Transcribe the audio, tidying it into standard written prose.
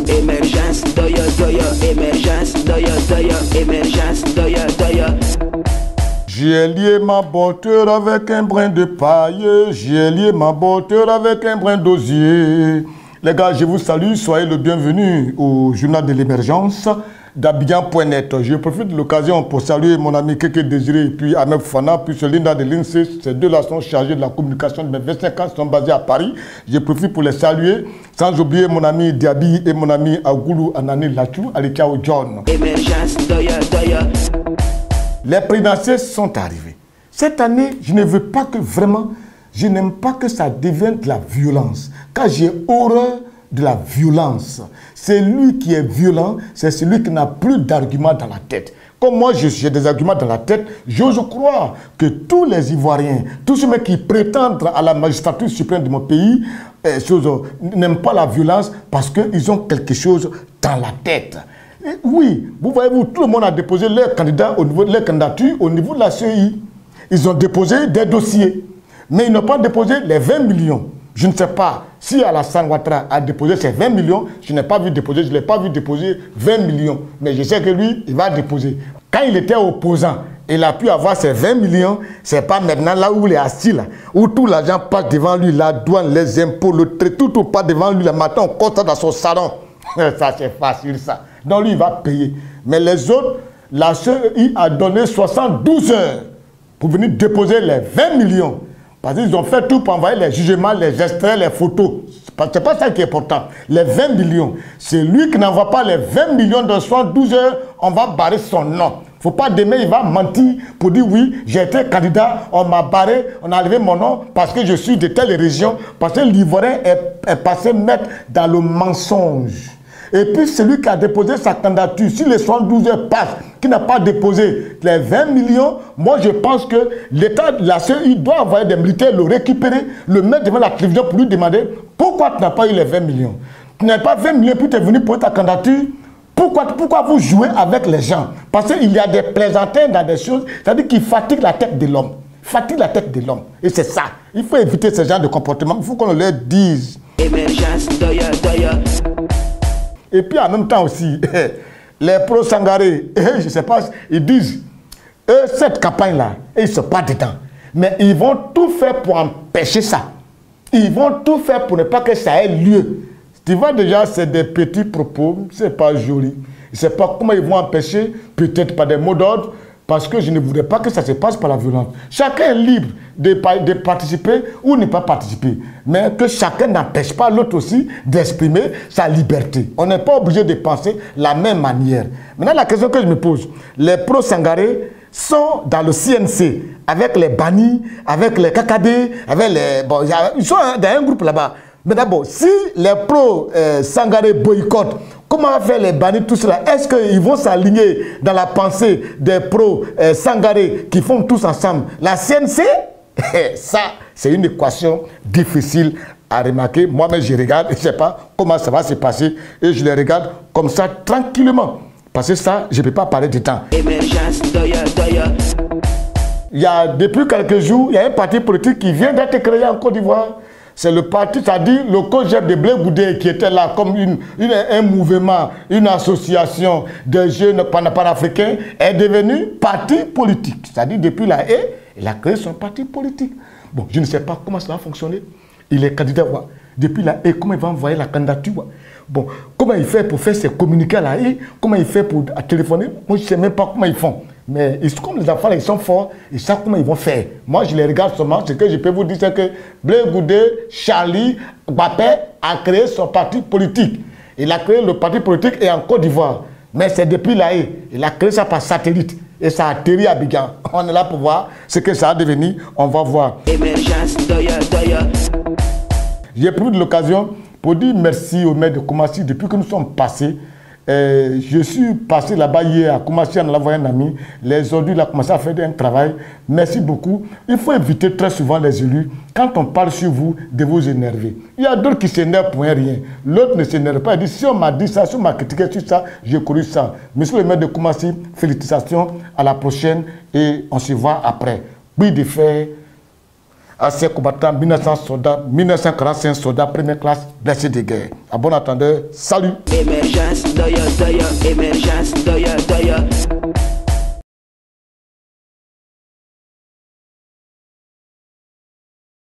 Émergence, doya, doya, émergence, doya, doya, émergence, doya, doya. J'ai lié ma bouteille avec un brin de paille, j'ai lié ma bouteille avec un brin d'osier. Les gars, je vous salue, soyez le bienvenu au journal de l'émergence d'Abidjan.net. Je profite de l'occasion pour saluer mon ami Keke Désiré et puis Ahmed Fana, puis Linda de l'INSEE. Ces deux-là sont chargés de la communication de mes 25 ans, sont basés à Paris. Je profite pour les saluer, sans oublier mon ami Diaby et mon ami Agoulou Anani Lachou, Alikiao John. Émergence, doya, doya. Les présidentielles sont arrivées. Cette année, je ne veux pas que vraiment, je n'aime pas que ça devienne de la violence. Car j'ai horreur de la violence. Celui qui est violent, c'est celui qui n'a plus d'arguments dans la tête. Comme moi, j'ai des arguments dans la tête, j'ose croire que tous les Ivoiriens, tous ceux qui prétendent à la magistrature suprême de mon pays, n'aiment pas la violence parce qu'ils ont quelque chose dans la tête. Et oui, vous voyez, tout le monde a déposé leur candidature au niveau de la CEI. Ils ont déposé des dossiers, mais ils n'ont pas déposé les 20 millions. Je ne sais pas si Alassane Ouattara a déposé ces 20 millions, je n'ai pas vu déposer, je ne l'ai pas vu déposer 20 millions. Mais je sais que lui, il va déposer. Quand il était opposant, il a pu avoir ces 20 millions, ce n'est pas maintenant là où il est assis, là, où tout l'argent passe devant lui, la douane, les impôts, le trait, tout passe devant lui, le matin, on constate dans son salon. Ça, c'est facile, ça. Donc lui, il va payer. Mais les autres, la CEI a donné 72 heures pour venir déposer les 20 millions. Parce qu'ils ont fait tout pour envoyer les jugements, les extraits, les photos. Ce n'est pas ça qui est important. Les 20 millions. C'est lui qui n'envoie pas les 20 millions dans 72 heures, on va barrer son nom. Il ne faut pas demain, il va mentir pour dire oui, j'ai été candidat, on m'a barré, on a enlevé mon nom parce que je suis de telle région. Parce que l'Ivoirien est passé maître dans le mensonge. Et puis celui qui a déposé sa candidature, si les 72 heures passent, qui n'a pas déposé les 20 millions, moi je pense que l'État, la CEI doit envoyer des militaires, le récupérer, le mettre devant la télévision pour lui demander pourquoi tu n'as pas eu les 20 millions. Tu n'as pas 20 millions pour te venir pour ta candidature. Pourquoi vous jouez avec les gens? Parce qu'il y a des plaisantins dans des choses, c'est-à-dire qui fatiguent la tête de l'homme. Fatigue la tête de l'homme. Et c'est ça. Il faut éviter ce genre de comportement. Il faut qu'on leur dise. Émergence, doya, doya. Et puis en même temps aussi, les pro-Sangaré, je ne sais pas, ils disent, cette campagne-là, ils ne sont pas dedans. Mais ils vont tout faire pour empêcher ça. Ils vont tout faire pour ne pas que ça ait lieu. Tu vois déjà, c'est des petits propos, ce n'est pas joli. Je ne sais pas comment ils vont empêcher, peut-être par des mots d'ordre, parce que je ne voudrais pas que ça se passe par la violence. Chacun est libre de participer ou ne pas participer. Mais que chacun n'empêche pas l'autre aussi d'exprimer sa liberté. On n'est pas obligé de penser la même manière. Maintenant, la question que je me pose, les pro-Sangaré sont dans le CNC, avec les bannis, avec les KKD, avec les... Bon, ils sont dans un groupe là-bas. Mais d'abord, si les pro-Sangaré boycottent, comment faire les bannis, tout cela? Est-ce qu'ils vont s'aligner dans la pensée des pro-Sangaré qui font tous ensemble la CNC? Ça, c'est une équation difficile à remarquer. Moi-même, je regarde et je ne sais pas comment ça va se passer. Et je les regarde comme ça, tranquillement. Parce que ça, je ne peux pas parler du temps. Émergence, doya, doya. Il y a, depuis quelques jours, il y a un parti politique qui vient d'être créé en Côte d'Ivoire. C'est le parti, c'est-à-dire le COJEP de Blé Goudé qui était là comme un mouvement, une association de jeunes panafricains, est devenu parti politique. C'est-à-dire depuis la haie, il a créé son parti politique. Bon, je ne sais pas comment ça va fonctionner. Il est candidat, ouais. Depuis la haie, comment il va envoyer la candidature, ouais. Bon, comment il fait pour faire ses communiqués à la haie, comment il fait pour téléphoner, moi je ne sais même pas comment ils font. Mais comme les enfants, ils sont forts, ils savent comment ils vont faire. Moi, je les regarde seulement. Ce que je peux vous dire, c'est que Blé Goudé, Charlie, Mbappé a créé son parti politique. Il a créé le parti politique et en Côte d'Ivoire. Mais c'est depuis la haie. Il a créé ça par satellite. Et ça a atterri à Abidjan. On est là pour voir ce que ça a devenu. On va voir. Émergence, doya, doya. J'ai pris de l'occasion pour dire merci au maire de Koumassi depuis que nous sommes passés. Je suis passé là-bas hier à Koumassi en allant voir un ami. Les ordures, il a commencé à faire un travail. Merci beaucoup. Il faut éviter très souvent les élus. Quand on parle sur vous, de vous énerver. Il y a d'autres qui s'énervent pour rien. L'autre ne s'énerve pas. Il dit, si on m'a dit ça, si on m'a critiqué sur ça, j'ai couru ça. Monsieur le maire de Koumassi, félicitations. À la prochaine et on se voit après. Oui, de faire. Anciens combattants, 1900 soldats, 1945 soldats, première classe, blessés de guerre. À bon entendeur, salut. Émergence, doya, doya, émergence, doya, doya.